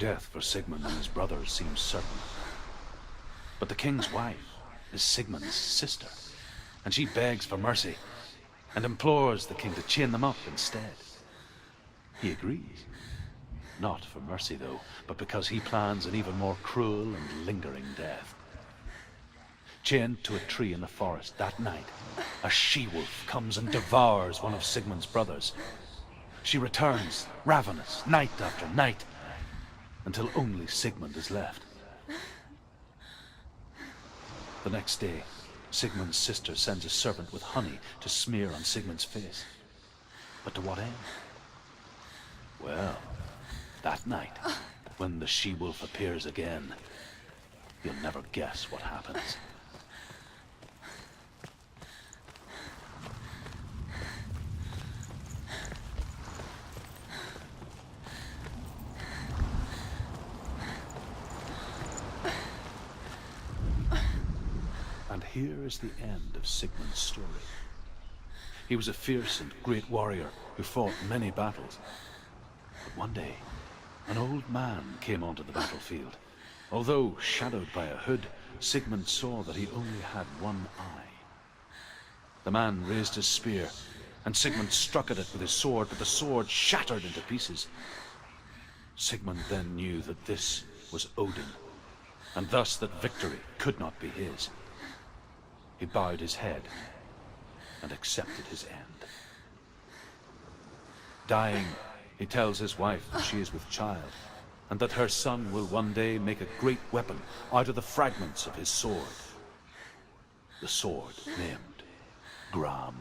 Death for Sigmund and his brothers seems certain. But the king's wife is Sigmund's sister, and she begs for mercy and implores the king to chain them up instead. He agrees. Not for mercy, though, but because he plans an even more cruel and lingering death. Chained to a tree in the forest that night, a she-wolf comes and devours one of Sigmund's brothers. She returns, ravenous, night after night, until only Sigmund is left. The next day, Sigmund's sister sends a servant with honey to smear on Sigmund's face. But to what end? Well, that night, when the she-wolf appears again, you'll never guess what happens. And here is the end of Sigmund's story. He was a fierce and great warrior who fought many battles. But one day, an old man came onto the battlefield. Although shadowed by a hood, Sigmund saw that he only had one eye. The man raised his spear, and Sigmund struck at it with his sword, but the sword shattered into pieces. Sigmund then knew that this was Odin, and thus that victory could not be his. He bowed his head and accepted his end. Dying, he tells his wife that she is with child, and that her son will one day make a great weapon out of the fragments of his sword. The sword named Gram.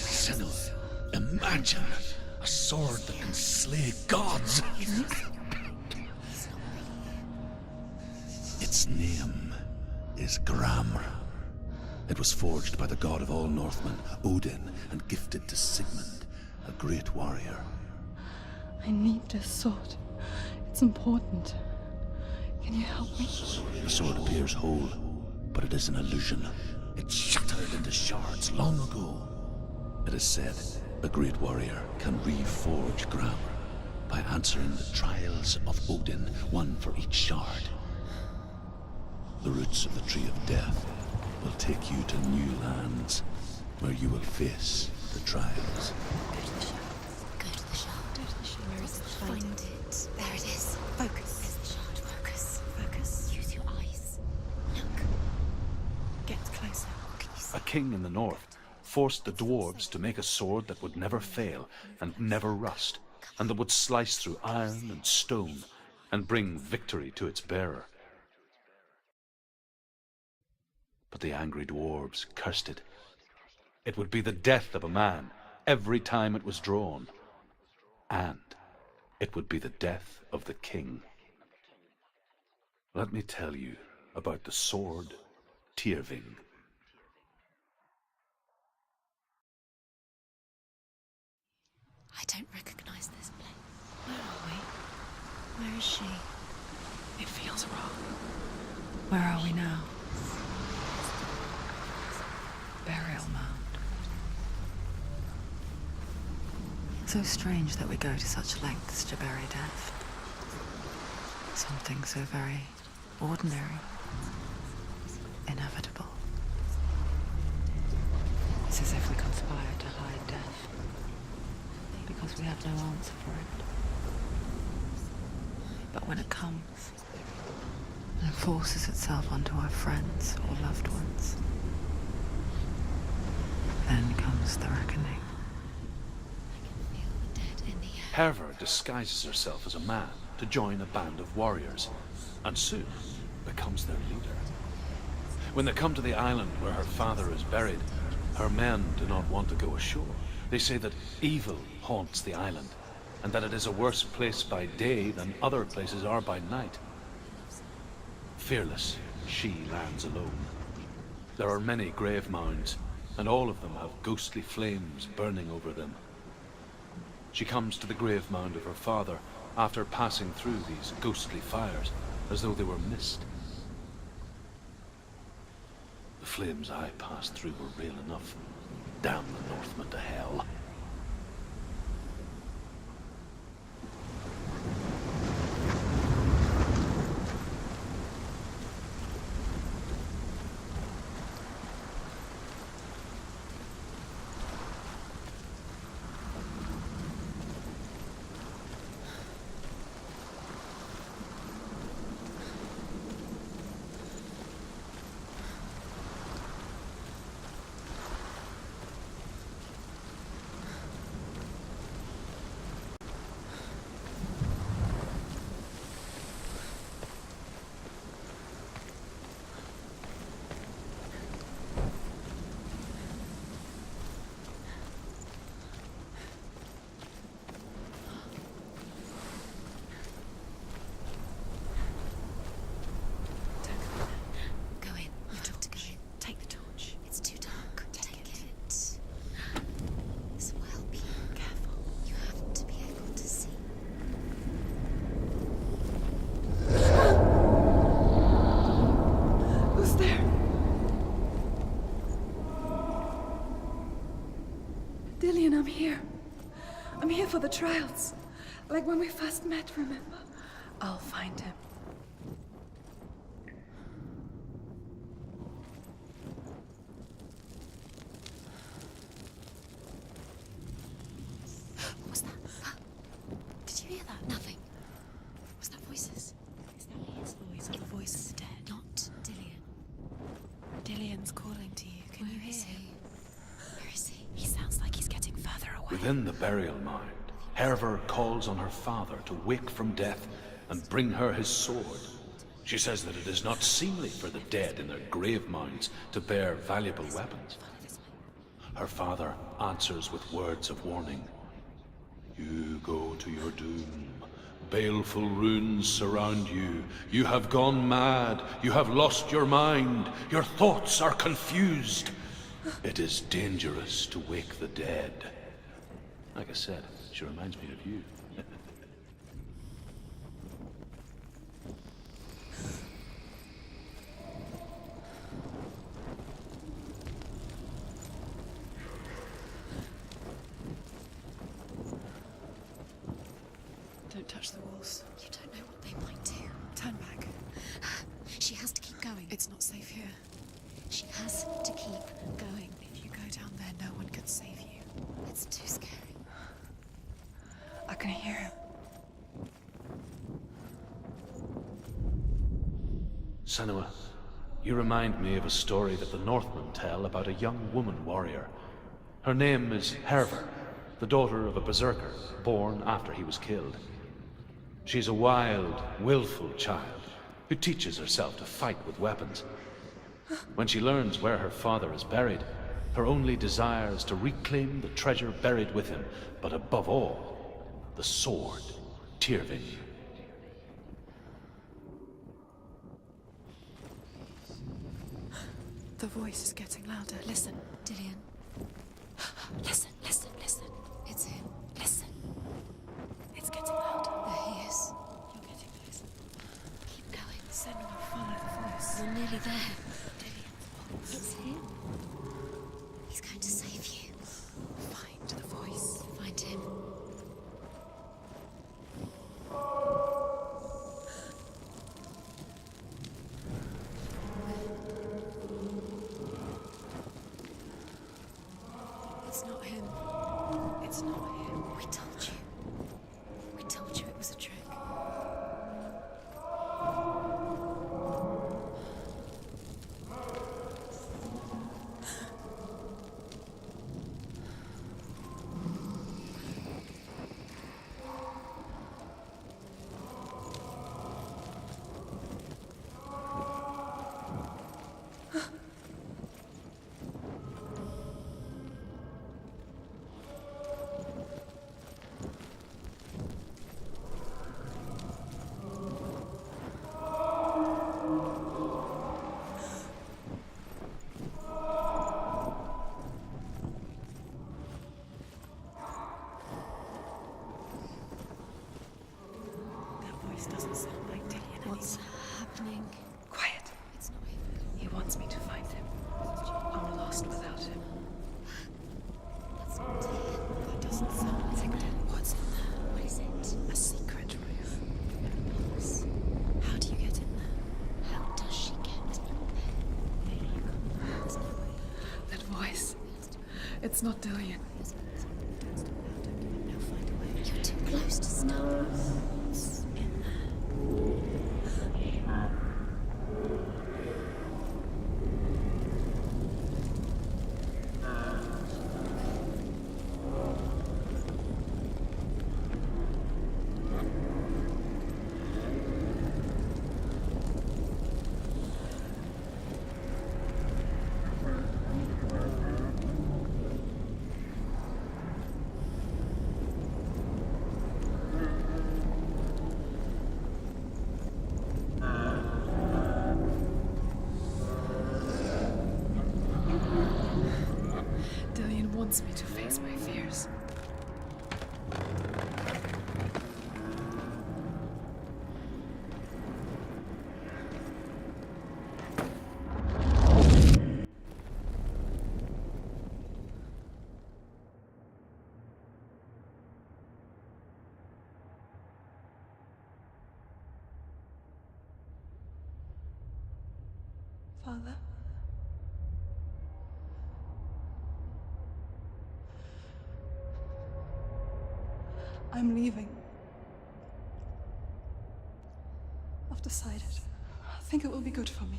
Senua, imagine a sword that can slay gods. Its name is Gram. It was forged by the god of all Northmen, Odin, and gifted to Sigmund, a great warrior. I need this sword. It's important. Can you help me? The sword appears whole, but it is an illusion. It shattered into shards long ago. It is said a great warrior can reforge Gram by answering the trials of Odin, one for each shard. The roots of the Tree of Death will take you to new lands where you will face the trials. Go to the shard. Where is it? Find it. There it is. Focus. There's the shard. Focus. Focus. Use your eyes. Look. Get closer. What can you see? A king in the north forced the dwarves to make a sword that would never fail and never rust, and that would slice through iron and stone and bring victory to its bearer. But the angry dwarves cursed it. It would be the death of a man every time it was drawn, and it would be the death of the king. Let me tell you about the sword Tyrving. I don't recognize this place. Where are we? Where is she? It feels wrong. Where are we now? Burial mound. So strange that we go to such lengths to bury death. Something so very ordinary, inevitable. It's as if we conspire to hide death, because we have no answer for it. But when it comes and forces itself onto our friends or loved ones, then comes the reckoning. Herver disguises herself as a man to join a band of warriors, and soon becomes their leader. When they come to the island where her father is buried, her men do not want to go ashore. They say that evil haunts the island, and that it is a worse place by day than other places are by night. Fearless, she lands alone. There are many grave mounds, and all of them have ghostly flames burning over them. She comes to the grave mound of her father after passing through these ghostly fires, as though they were mist. The flames I passed through were real enough. Damn the Northmen to hell. I'm here. I'm here for the trials. Like when we first met, remember? I'll find him. What was that? Did you hear that? Nothing. Was that voices? Is that his voice or the voice of the dead? Not Dillian. Dillian's calling to you. Can you hear him? Where is he? He sounds like he's getting further away. Within the burial mound, Herver calls on her father to wake from death and bring her his sword. She says that it is not seemly for the dead in their grave mounds to bear valuable weapons. Her father answers with words of warning. You go to your doom. Baleful runes surround you. You have gone mad. You have lost your mind. Your thoughts are confused. It is dangerous to wake the dead. Like I said, she reminds me of you. Don't touch the walls. You don't know what they might do. Turn back. She has to keep going. It's not safe here. She has to keep going. If you go down there, no one can save you. It's too scary. I can hear him. Senua, you remind me of a story that the Northmen tell about a young woman warrior. Her name is Herver, the daughter of a berserker, born after he was killed. She's a wild, willful child who teaches herself to fight with weapons. When she learns where her father is buried, her only desire is to reclaim the treasure buried with him, but above all, the sword, Tyrving. The voice is getting louder. Listen. Dillian. Listen, listen, listen. It's him. Listen. It's getting louder. There he is. You're getting closer. Keep going. Senua, follow the voice. You're nearly there. Dillian's It's him. He's going to save you. Find the voice. Find him. It's not him. It's not him. We told you. We told you it was a trick. wants me to find him. I'm lost without him. That's not it. That doesn't sound like it. What's in there? What is it? A secret roof. Box. How do you get in there? How does she get in there? There's no way. That voice. It's not Dillian. Don't stop now. Don't give up now. Find a way. You're too close to stop. What's in there? Dillian wants me to face my fears. Father? I'm leaving. I've decided. I think it will be good for me.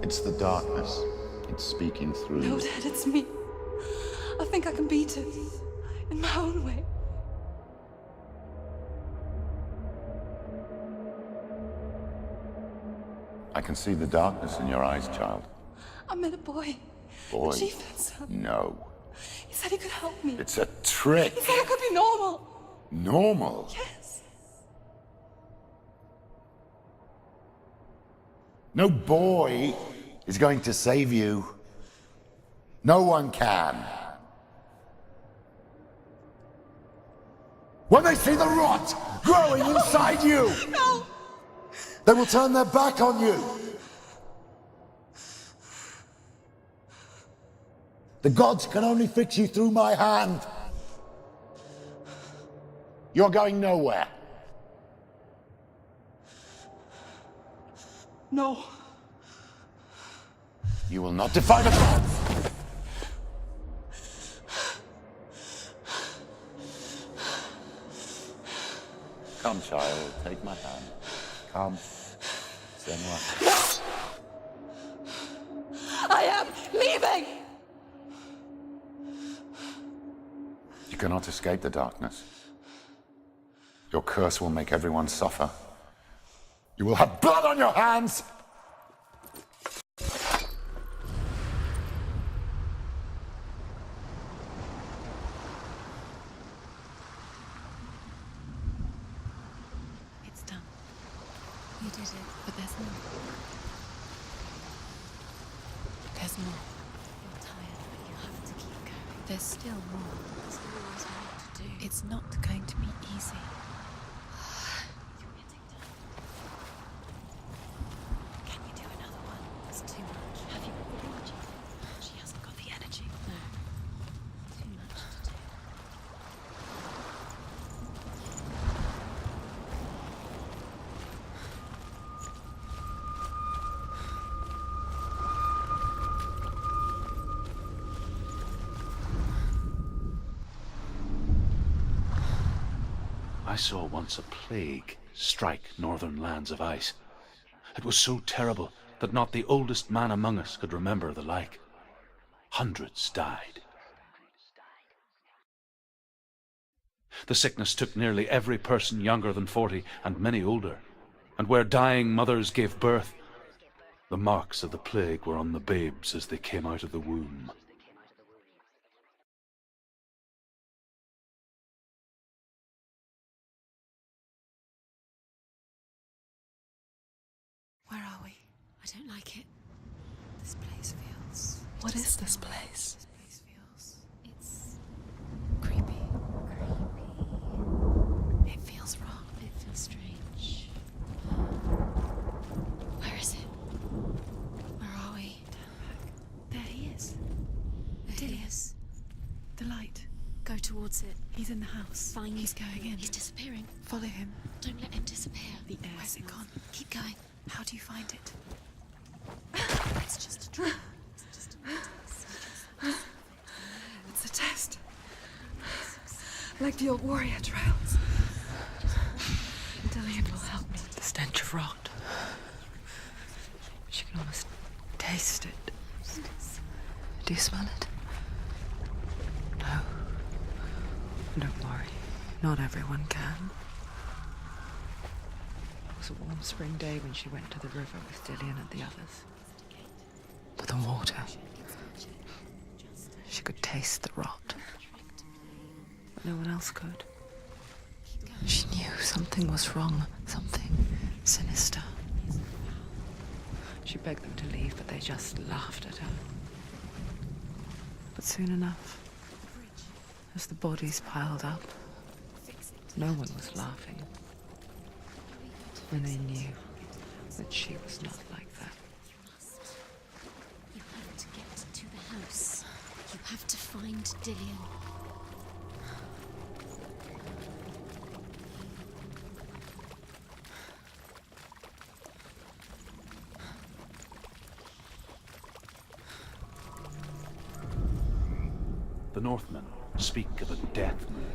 It's the darkness. It's speaking through No, you. Dad, it's me. I think I can beat it. In my own way. I can see the darkness in your eyes, child. I met a boy. Boy. The chieftain's son. No. He said he could help me. It's a trick. He said I could be normal. Normal. Yes. No boy is going to save you. No one can. When they see the rot growing inside you, No! they will turn their back on you. The gods can only fix you through my hand. You're going nowhere. No. You will not defy the gods. Come, child, take my hand. Come. Senua. I am leaving! You cannot escape the darkness. Your curse will make everyone suffer. You will have blood on your hands! It's done. You did it, but there's more. There's more. You're tired, but you have to keep going. There's still more. There's always more to do. It's not going to be easy. You're getting tired. Can you do another one? It's too much. Have you got the energy? She hasn't got the energy. No. Too much to do. I saw once a plague strike northern lands of ice. It was so terrible that not the oldest man among us could remember the like. Hundreds died. The sickness took nearly every person younger than 40 and many older. And where dying mothers gave birth, the marks of the plague were on the babes as they came out of the womb. Where are we? I don't like it. This place feels... What is this place? This place feels... It's... creepy. It feels wrong. It feels strange. towards it. He's in the house. Fine. He's going in. He's disappearing. Follow him. Don't let him disappear. The air. Where's it gone? Keep going. How do you find it? It's just a dream. It's just a It's a test. Like the old warrior trials. Dillion will help me. The stench of rot. She can almost taste it. Do you smell it? No. Don't worry. Not everyone can. It was a warm spring day when she went to the river with Dillion and the others. But the water. She could taste the rot. But no one else could. She knew something was wrong. Something sinister. She begged them to leave, but they just laughed at her. But soon enough, as the bodies piled up, no one was laughing. And they knew that she was not like that. You have to get to the house. You have to find Dillion. The Northmen speak of a death moon,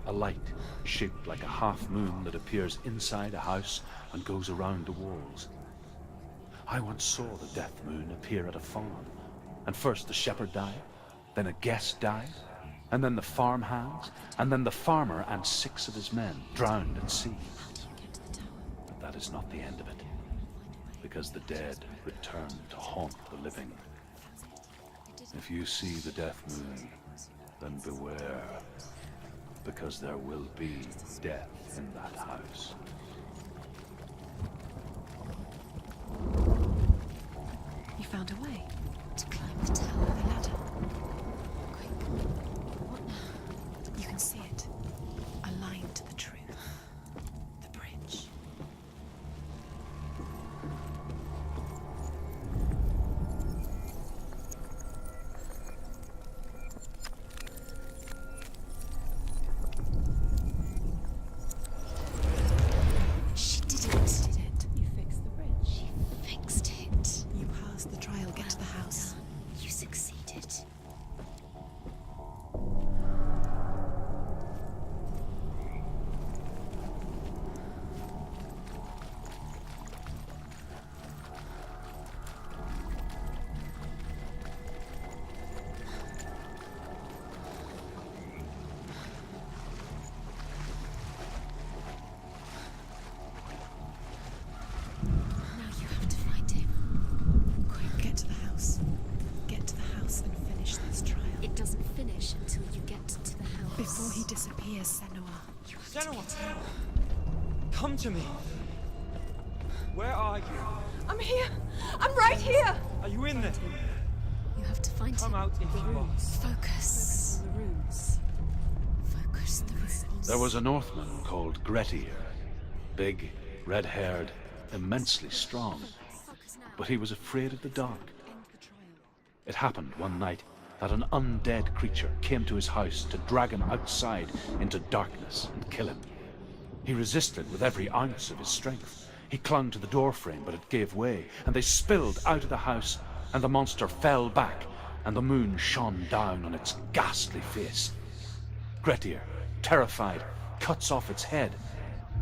a light shaped like a half moon that appears inside a house and goes around the walls. I once saw the death moon appear at a farm, and first the shepherd died, then a guest died, and then the farmhands, and then the farmer and 6 of his men drowned at sea. But that is not the end of it, because the dead return to haunt the living. If you see the death moon, then beware, because there will be death in that house. You found a way To climb the tower. the ladder. Quick. What now? You can see it. A line to the truth. The bridge. She did it. You fixed the bridge. She fixed it. You passed the trial. Get to the house. You succeeded. Now you have to find him. Quick, get to the house. Get to the house and finish this trial. It doesn't finish until you get to the house. Before he disappears, Senua. Senua! Come to me! Where are you? I'm here. I'm right here. Are you in there? You have to find Come him. out if you are. Focus. The runes. Focus the runes. There was a Northman called Grettir, big, red-haired, immensely strong, but he was afraid of the dark. It happened one night that an undead creature came to his house to drag him outside into darkness and kill him. He resisted with every ounce of his strength. He clung to the doorframe, but it gave way, and they spilled out of the house, and the monster fell back, and the moon shone down on its ghastly face. Grettir, terrified, cuts off its head,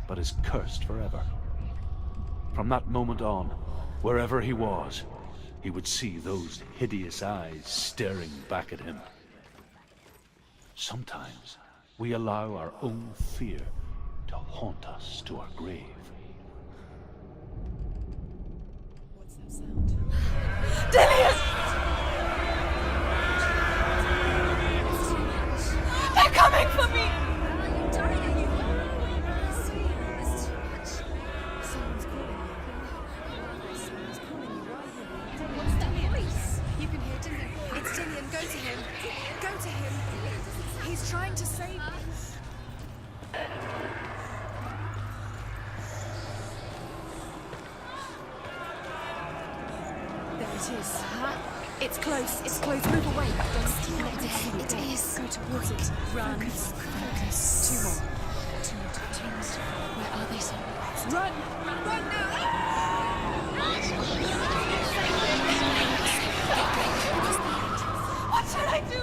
but is cursed forever. From that moment on, wherever he was, he would see those hideous eyes staring back at him. Sometimes we allow our own fear to haunt us to our grave. What's that sound? Dillion! They're coming for me! Someone's calling you. Someone's calling you right here. What's that voice? You can hear Dillion. It's Dillion. Go to him. Go to him. He's trying to save you. There it is. It's close. It's close. Move away. Don't steal Up there. It is. Go towards it. Run. Focus. Two more. Two more. Where are they, Senua? Run! Run now! What should I do?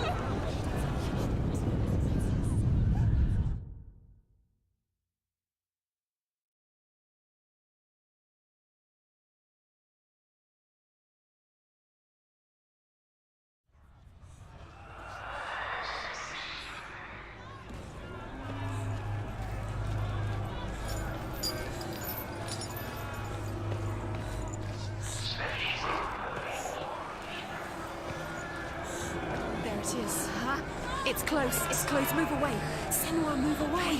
It's close. It's close. Move away. Senua, move away.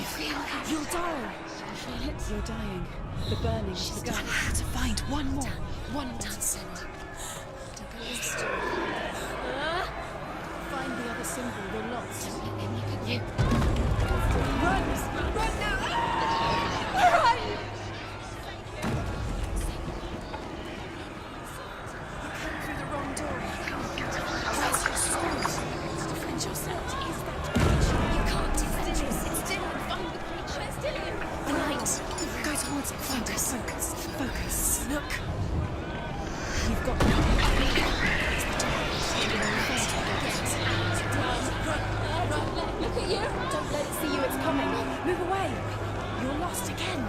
You'll die. You feel it? You're dying. The burning has begun. I have to find one more. One more. Done, Senua. Don't go wasting. Find the other symbol. You're lost. Don't let them look at you. Run! Run now! Where are you? You came through the wrong door. Where's your sword? To defend yourself. Is that creature? You can't defend yourself. Sit still and find the creature. Where's Dillian? The light. Go towards it. Focus. Focus. Focus. Look. You've got Look at you. Don't let it see you. It's coming. Move away. You're lost again.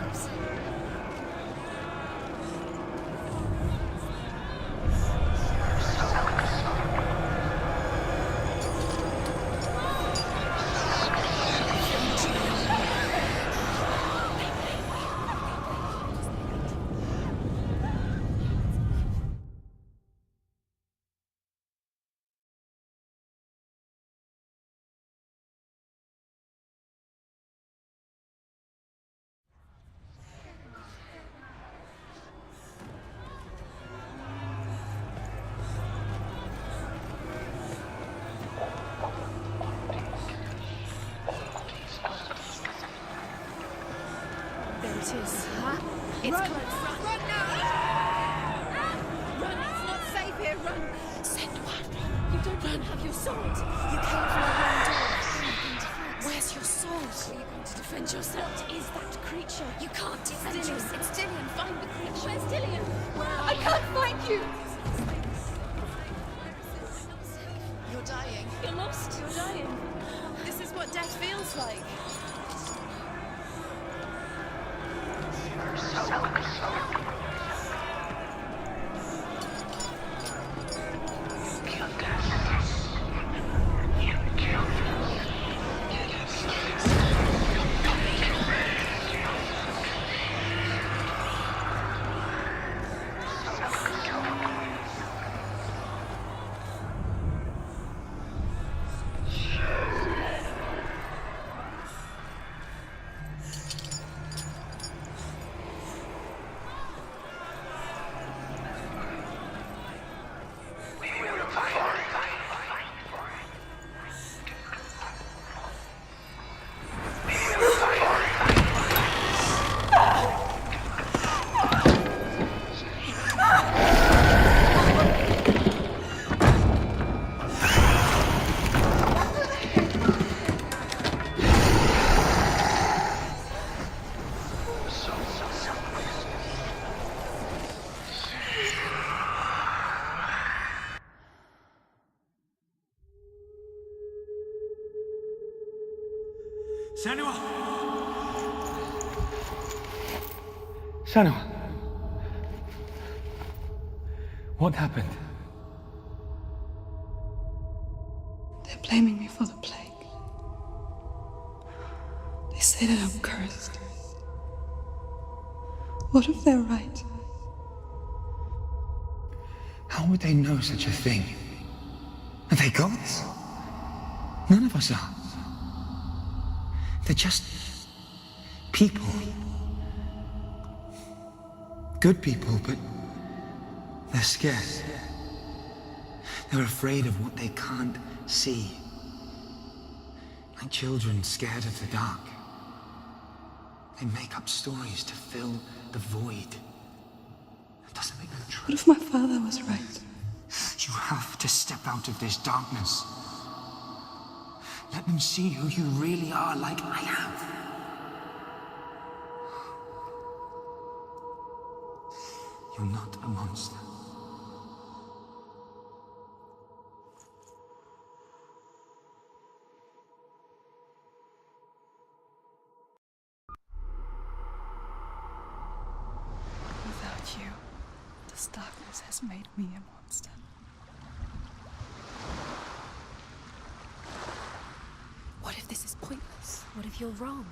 It is. Huh? It's Run. close. Run now! Run! It's not safe here. Run! Senua. You don't even have your sword. You came from the wrong door. Where's your sword? Are you going to defend yourself? What is that creature? You can't defend Dillian. yourself. It's Dillian. Find the creature. Where's Dillian? I can't find you. You're dying. You're lost. You're dying. This is what death feels like. Senua! Senua! What happened? They're blaming me for the plague. They say that I'm cursed. What if they're right? How would they know such a thing? Are they gods? None of us are. They're just people. Good people, but they're scared. They're afraid of what they can't see. Like children scared of the dark. They make up stories to fill the void. That doesn't make them true. What if my father was right? You have to step out of this darkness. Let them see who you really are, like I have. You're not a monster. Without you, this darkness has made me a monster. What if this is pointless? What if you're wrong?